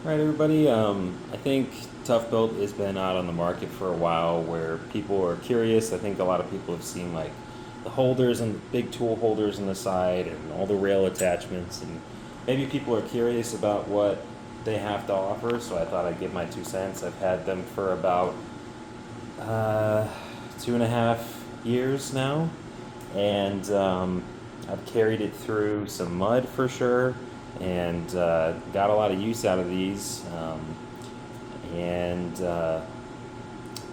All right, everybody. I think Toughbuilt has been out on the market for a while where people are curious. I think a lot of people have seen like the holders and the big tool holders on the side and all the rail attachments, and maybe people are curious about what they have to offer. So I thought I'd give my 2 cents. I've had them for about 2.5 years now, and I've carried it through some mud for sure, and got a lot of use out of these, and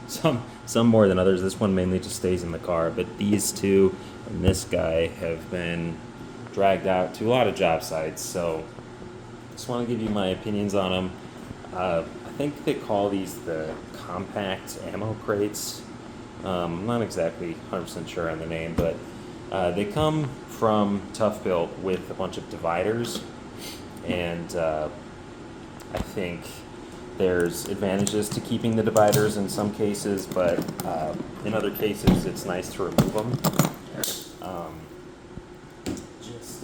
some more than others. This one mainly just stays in the car, but these two and this guy have been dragged out to a lot of job sites. So just want to give you my opinions on them. I think they call these the compact ammo crates. I'm not exactly 100% sure on the name, but they come from Toughbuilt with a bunch of dividers, and I think there's advantages to keeping the dividers in some cases, but in other cases it's nice to remove them. Um, just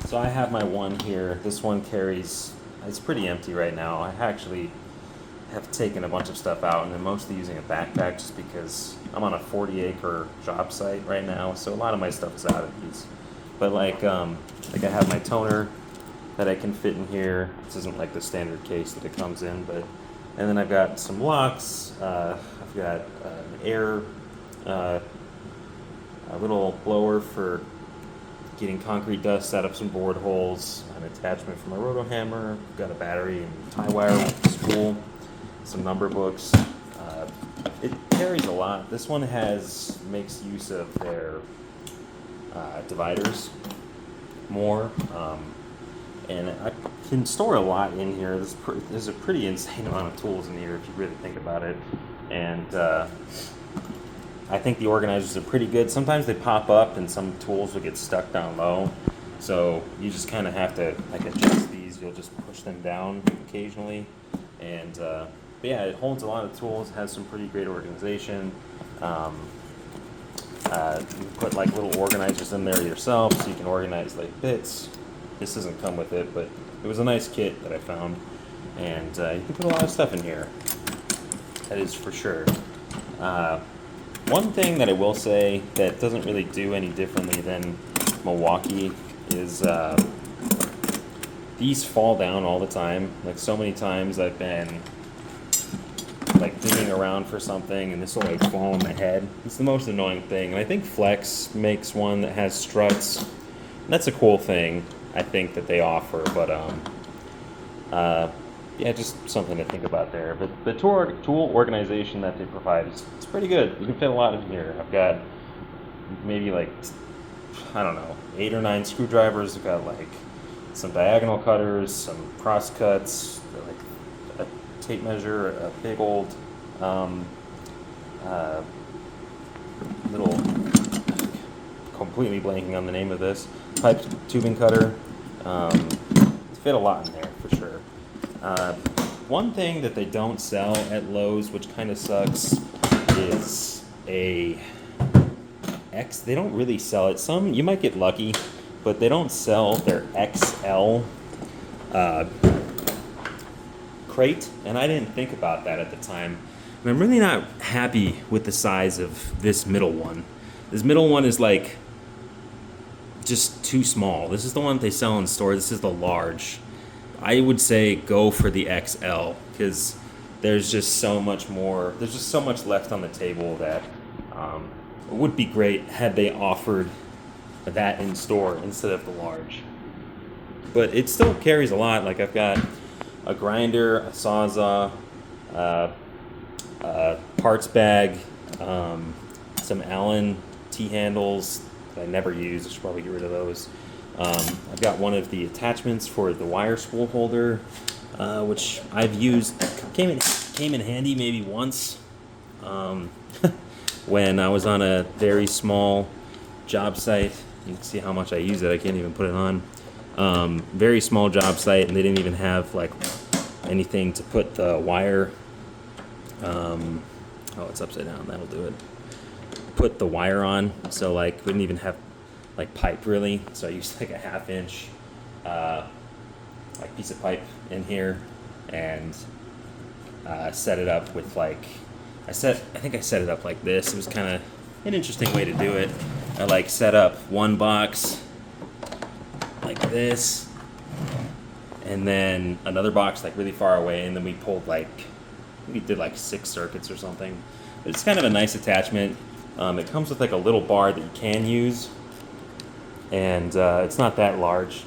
So I have my one here. This one carries, it's pretty empty right now. I actually have taken a bunch of stuff out, and I'm mostly using a backpack just because I'm on a 40-acre job site right now, so a lot of my stuff is out of these. But like I have my toner that I can fit in here. This isn't like the standard case that it comes in, but and then I've got some locks. I've got an air, a little blower for getting concrete dust out of some board holes, an attachment for my roto hammer. I've got a battery and tie wire spool, some number books. It carries a lot. This one makes use of their dividers more, and I can store a lot in here. There's a pretty insane amount of tools in here if you really think about it, and I think the organizers are pretty good. Sometimes they pop up and some tools will get stuck down low, so you just kind of have to like adjust these. You'll just push them down occasionally, and but yeah, it holds a lot of tools. Has some pretty great organization. You put like little organizers in there yourself, so you can organize like bits. This doesn't come with it, but it was a nice kit that I found, and you can put a lot of stuff in here. That is for sure. One thing that I will say that doesn't really do any differently than Milwaukee is these fall down all the time. Like so many times I've been like digging around for something and this will like fall on my head. It's the most annoying thing. And I think Flex makes one that has struts. And that's a cool thing I think that they offer, but yeah, just something to think about there. But the tool organization that they provide is it's pretty good. You can fit a lot in here. I've got maybe like, I don't know, 8 or 9 screwdrivers. I've got like some diagonal cutters, some cross cuts, like a tape measure, a big old little, completely blanking on the name of this, pipe tubing cutter. Fit a lot in there for sure. One thing that they don't sell at Lowe's, which kind of sucks, is a X. They don't really sell it. Some you might get lucky, but they don't sell their XL crate, and I didn't think about that at the time. And I'm really not happy with the size of this middle one. This middle one is like just too small. This is the one that they sell in store. This is the large. I would say go for the XL because there's just so much more. There's just so much left on the table that it would be great had they offered that in store instead of the large. But it still carries a lot. Like I've got a grinder, a sawzall, a parts bag, some Allen T-handles that I never use. I should probably get rid of those. I've got one of the attachments for the wire spool holder, which I've used, came in handy maybe once when I was on a very small job site. You can see how much I use it. I can't even put it on. Very small job site, and they didn't even have like anything to put the wire. Oh, it's upside down. That'll do it. Put the wire on, so like we didn't even have like pipe really, so I used like a 1/2 inch like piece of pipe in here and set it up with like, I think I set it up like this. It was kind of an interesting way to do it. I like set up one box like this, and then another box like really far away, and then we pulled like, we did like 6 circuits or something. But it's kind of a nice attachment. It comes with like a little bar that you can use, and it's not that large,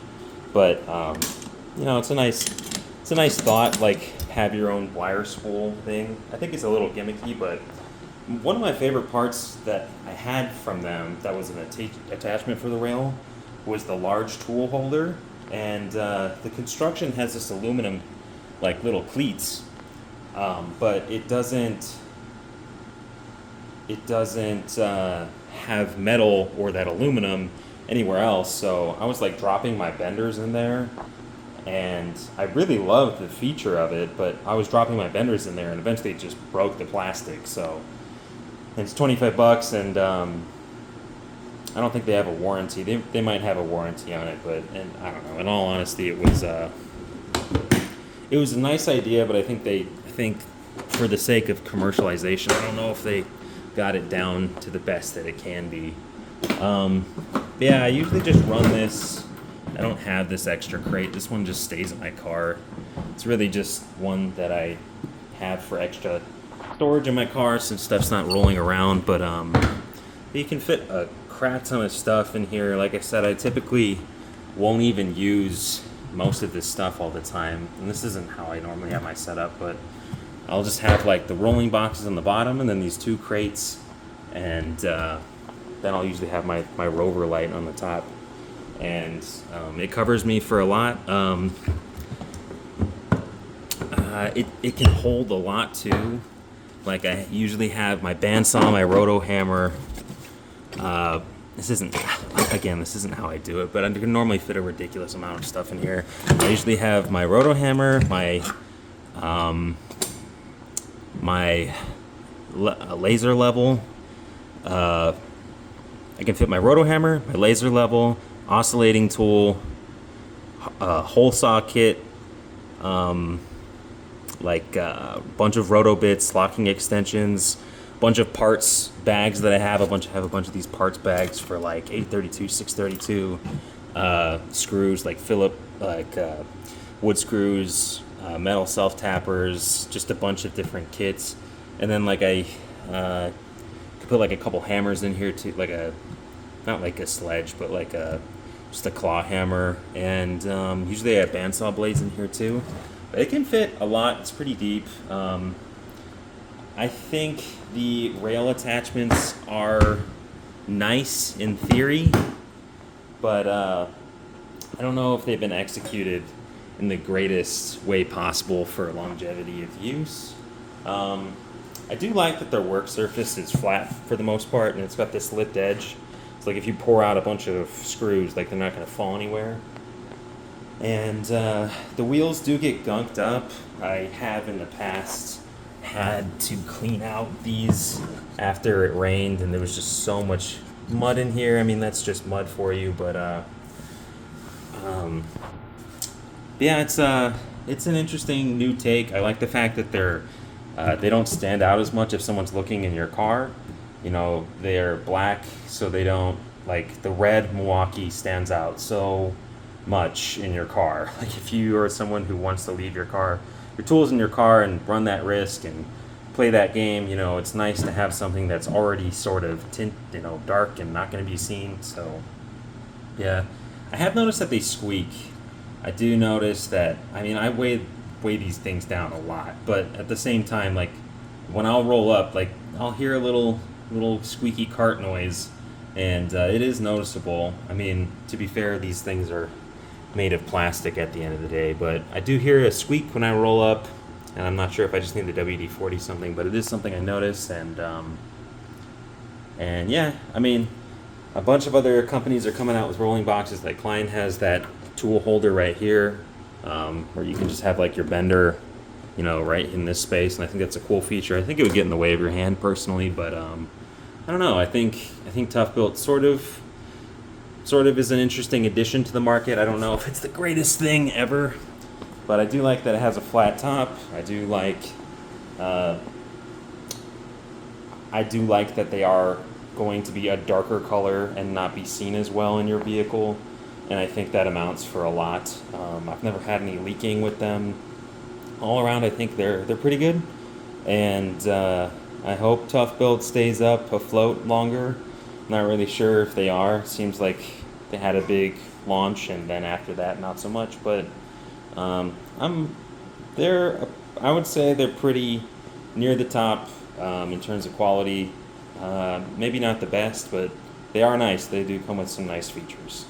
but you know, it's a nice thought, like have your own wire spool thing. I think it's a little gimmicky, but one of my favorite parts that I had from them that was an attachment for the rail was the large tool holder, and the construction has this aluminum like little cleats, but it doesn't have metal or that aluminum anywhere else. So I was like dropping my benders in there, and I really loved the feature of it, but I was dropping my benders in there and eventually it just broke the plastic. So it's $25, and I don't think they have a warranty. They might have a warranty on it, but, and I don't know, in all honesty, it was a nice idea, but I think for the sake of commercialization, I don't know if they got it down to the best that it can be. Yeah, I usually just run this. I don't have this extra crate. This one just stays in my car. It's really just one that I have for extra storage in my car since stuff's not rolling around. But you can fit a crap ton of stuff in here. Like I said, I typically won't even use most of this stuff all the time. And this isn't how I normally have my setup, but I'll just have like the rolling boxes on the bottom and then these 2 crates, and then I'll usually have my rover light on the top, and it covers me for a lot. It can hold a lot too. Like I usually have my bandsaw, my roto hammer. This isn't how I do it, but I can normally fit a ridiculous amount of stuff in here. I usually have my roto hammer, my laser level. I can fit my roto hammer, my laser level, oscillating tool, hole saw kit, like a bunch of roto bits, locking extensions, bunch of parts bags that I have. A bunch of these parts bags for like 832, 632 screws, like Phillip, like wood screws, metal self tappers, just a bunch of different kits. And then like I could put like a couple hammers in here too, like not like a sledge, but like just a claw hammer. And usually I have bandsaw blades in here too. But it can fit a lot. It's pretty deep. I think the rail attachments are nice in theory, but I don't know if they've been executed in the greatest way possible for longevity of use. I do like that their work surface is flat for the most part, and it's got this lipped edge. It's like if you pour out a bunch of screws, like they're not going to fall anywhere. And the wheels do get gunked up. I have in the past had to clean out these after it rained, and there was just so much mud in here. I mean, that's just mud for you, but yeah, it's an interesting new take. I like the fact that they don't stand out as much if someone's looking in your car. You know, they're black, so they don't, like the red Milwaukee stands out so much in your car. Like if you are someone who wants to leave your tools in your car and run that risk and play that game, you know, it's nice to have something that's already sort of dark and not going to be seen. So yeah, I have noticed that they squeak. I do notice that. I mean, I weigh these things down a lot, but at the same time, like when I'll roll up, like I'll hear a little squeaky cart noise, and it is noticeable. I mean, to be fair, these things are made of plastic at the end of the day, but I do hear a squeak when I roll up, and I'm not sure if I just need the WD-40 something, but it is something I notice. And yeah, I mean, a bunch of other companies are coming out with rolling boxes. Like Klein has that tool holder right here, where you can just have like your bender, you know, right in this space, and I think that's a cool feature. I think it would get in the way of your hand personally, but I don't know. I think Toughbuilt sort of is an interesting addition to the market. I don't know if it's the greatest thing ever, but I do like that it has a flat top. I do like uh, that they are going to be a darker color and not be seen as well in your vehicle, and I think that amounts for a lot. I've never had any leaking with them. All around, I think they're pretty good, and I hope Toughbuilt stays up afloat longer. Not really sure if they are. Seems like they had a big launch, and then after that, not so much. But I'm they're I would say they're pretty near the top in terms of quality. Maybe not the best, but they are nice. They do come with some nice features.